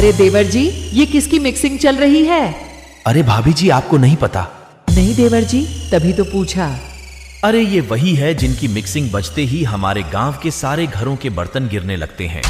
अरे देवर जी, ये किसकी मिक्सिंग चल रही है? अरे भाभी जी, आपको नहीं पता? नहीं देवर जी, तभी तो पूछा। अरे ये वही है जिनकी मिक्सिंग बजते ही हमारे गांव के सारे घरों के बर्तन गिरने लगते हैं।